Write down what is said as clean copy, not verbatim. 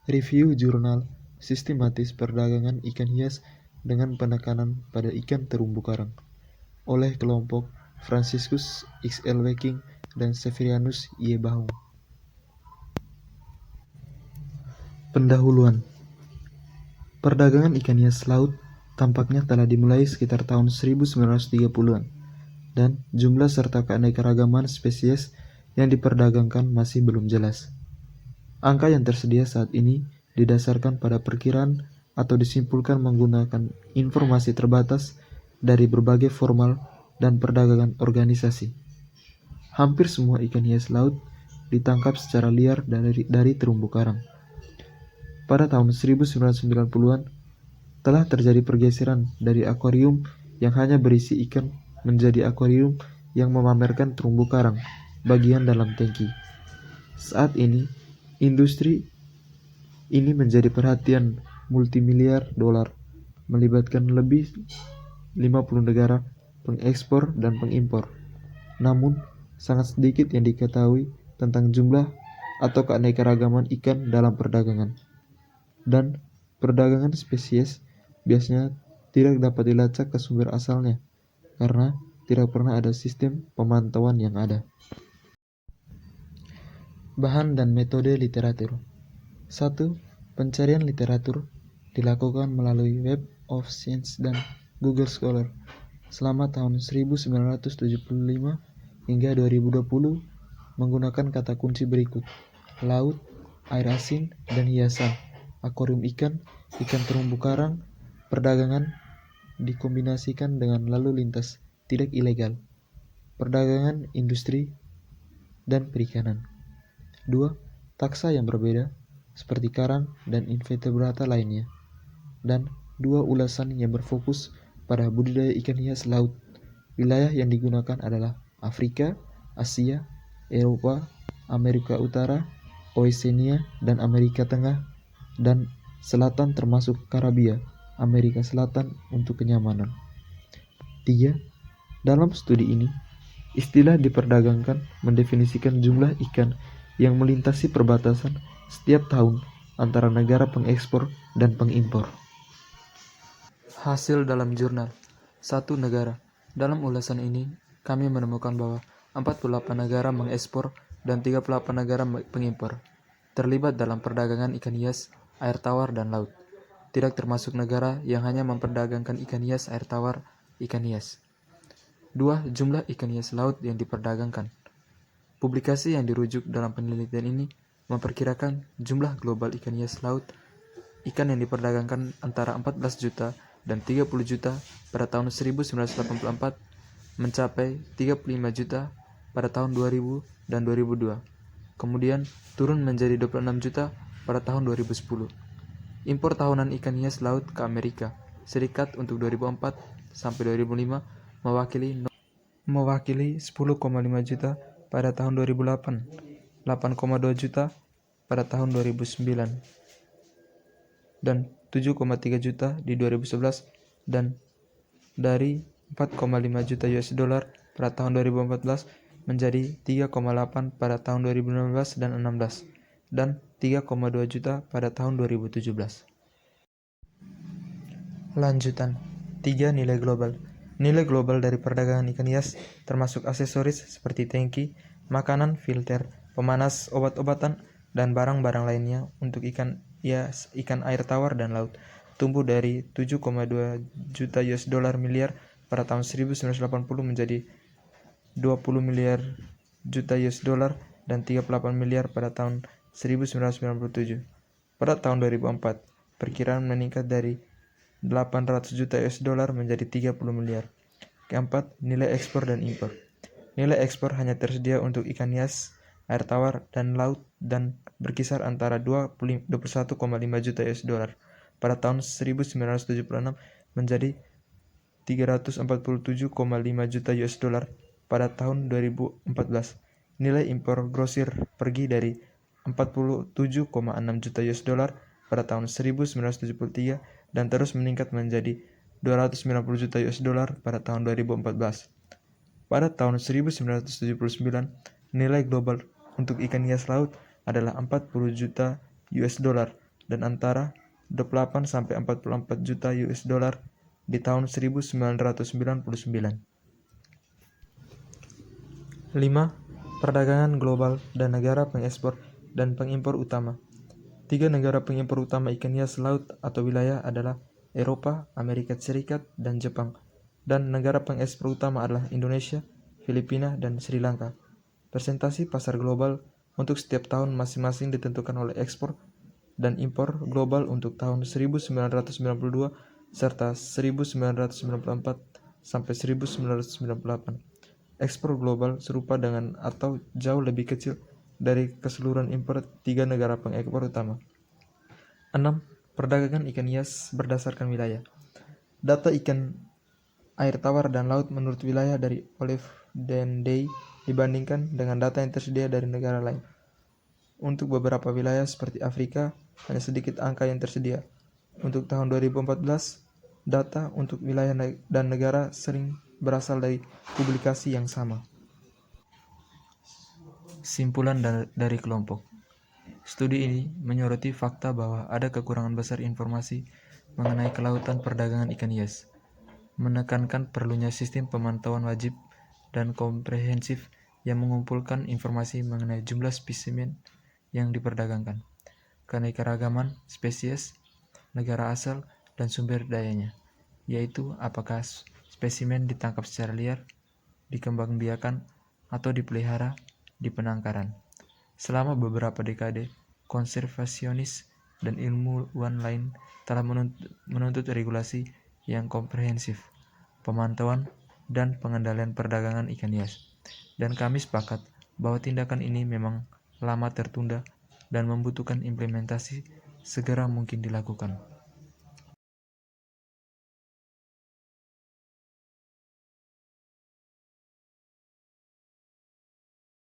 Review jurnal sistematis perdagangan ikan hias dengan penekanan pada ikan terumbu karang oleh kelompok Franciscus X. L. Waking dan Severianus Y. Baum. Pendahuluan. Perdagangan ikan hias laut tampaknya telah dimulai sekitar tahun 1930-an, dan jumlah serta keanekaragaman spesies yang diperdagangkan masih belum jelas. Angka yang tersedia saat ini didasarkan pada perkiraan atau disimpulkan menggunakan informasi terbatas dari berbagai formal dan perdagangan organisasi. Hampir semua ikan hias laut ditangkap secara liar dari terumbu karang. Pada tahun 1990-an, telah terjadi pergeseran dari akuarium yang hanya berisi ikan menjadi akuarium yang memamerkan terumbu karang bagian dalam tangki. Saat ini, industri ini menjadi perhatian multimiliar dolar, melibatkan lebih 50 negara pengekspor dan pengimpor. Namun, sangat sedikit yang diketahui tentang jumlah atau keanekaragaman ikan dalam perdagangan. Dan perdagangan spesies biasanya tidak dapat dilacak ke sumber asalnya karena tidak pernah ada sistem pemantauan yang ada. Bahan dan metode literatur. 1. Pencarian literatur dilakukan melalui Web of Science dan Google Scholar selama tahun 1975 hingga 2020 menggunakan kata kunci berikut: laut, air asin, dan hiasan, akuarium ikan, ikan terumbu karang, perdagangan dikombinasikan dengan lalu lintas tidak ilegal, perdagangan industri, dan perikanan. 2. Taksa yang berbeda, seperti karang dan invertebrata lainnya. Dan 2 ulasan yang berfokus pada budidaya ikan hias laut. Wilayah yang digunakan adalah Afrika, Asia, Eropa, Amerika Utara, Oceania, dan Amerika Tengah, dan Selatan termasuk Karibia, Amerika Selatan untuk kenyamanan. 3. Dalam studi ini, istilah diperdagangkan mendefinisikan jumlah ikan yang melintasi perbatasan setiap tahun antara negara pengekspor dan pengimpor. Hasil dalam jurnal 1 negara. Dalam ulasan ini, kami menemukan bahwa 48 negara mengekspor dan 38 negara pengimpor terlibat dalam perdagangan ikan hias, air tawar, dan laut. Tidak termasuk negara yang hanya memperdagangkan ikan hias, air tawar, ikan hias. 2. Jumlah ikan hias laut yang diperdagangkan. Publikasi yang dirujuk dalam penelitian ini memperkirakan jumlah global ikan hias laut ikan yang diperdagangkan antara 14 juta dan 30 juta pada tahun 1984 mencapai 35 juta pada tahun 2000 dan 2002. Kemudian turun menjadi 26 juta pada tahun 2010. Impor tahunan ikan hias laut ke Amerika Serikat untuk 2004 sampai 2005 mewakili 10,5 juta pada tahun 2008, 8,2 juta pada tahun 2009, dan 7,3 juta di 2011, dan dari 4,5 juta US dollar pada tahun 2014 menjadi 3,8 pada tahun 2015 dan 16, dan 3,2 juta pada tahun 2017. Lanjutan. 3. Nilai global. Nilai global dari perdagangan ikan hias termasuk aksesoris seperti tangki, makanan, filter, pemanas, obat-obatan, dan barang-barang lainnya untuk ikan hias, ikan air tawar dan laut, tumbuh dari 7,2 juta US dollar miliar pada tahun 1980 menjadi 20 miliar juta US dollar dan 38 miliar pada tahun 1997. Pada tahun 2004, perkiraan meningkat dari 800 juta US dollar menjadi 30 miliar. Keempat, nilai ekspor dan impor. Nilai ekspor hanya tersedia untuk ikan hias, air tawar, dan laut dan berkisar antara 21,5 juta US dollar pada tahun 1976 menjadi 347,5 juta US dollar pada tahun 2014. Nilai impor grosir pergi dari 47,6 juta US dollar pada tahun 1973 dan terus meningkat menjadi 290 juta US dollar pada tahun 2014. Pada tahun 1979, nilai global untuk ikan hias laut adalah 40 juta US dollar dan antara 28 sampai 44 juta US dollar di tahun 1999. 5. Perdagangan global dan negara pengekspor dan pengimpor utama. 3 negara pengimpor utama ikan hias laut atau wilayah adalah Eropa, Amerika Serikat, dan Jepang. Dan negara pengekspor utama adalah Indonesia, Filipina, dan Sri Lanka. Persentase pasar global untuk setiap tahun masing-masing ditentukan oleh ekspor dan impor global untuk tahun 1992 serta 1994 sampai 1998. Ekspor global serupa dengan atau jauh lebih kecil dari keseluruhan impor 3 negara pengekspor utama. 6. Perdagangan ikan hias berdasarkan wilayah. Data ikan air tawar dan laut menurut wilayah dari Olive Day dibandingkan dengan data yang tersedia dari negara lain. Untuk beberapa wilayah seperti Afrika, hanya sedikit angka yang tersedia. Untuk tahun 2014, data untuk wilayah dan negara sering berasal dari publikasi yang sama. Simpulan dari kelompok. Studi ini menyoroti fakta bahwa ada kekurangan besar informasi mengenai kelautan perdagangan ikan hias, menekankan perlunya sistem pemantauan wajib dan komprehensif yang mengumpulkan informasi mengenai jumlah spesimen yang diperdagangkan, keanekaragaman spesies, negara asal, dan sumber dayanya, yaitu apakah spesimen ditangkap secara liar, dikembangbiakan, atau dipelihara di penangkaran. Selama beberapa dekade, konservasionis dan ilmuwan lain telah menuntut regulasi yang komprehensif, pemantauan, dan pengendalian perdagangan ikan hias. Dan kami sepakat bahwa tindakan ini memang lama tertunda dan membutuhkan implementasi segera mungkin dilakukan.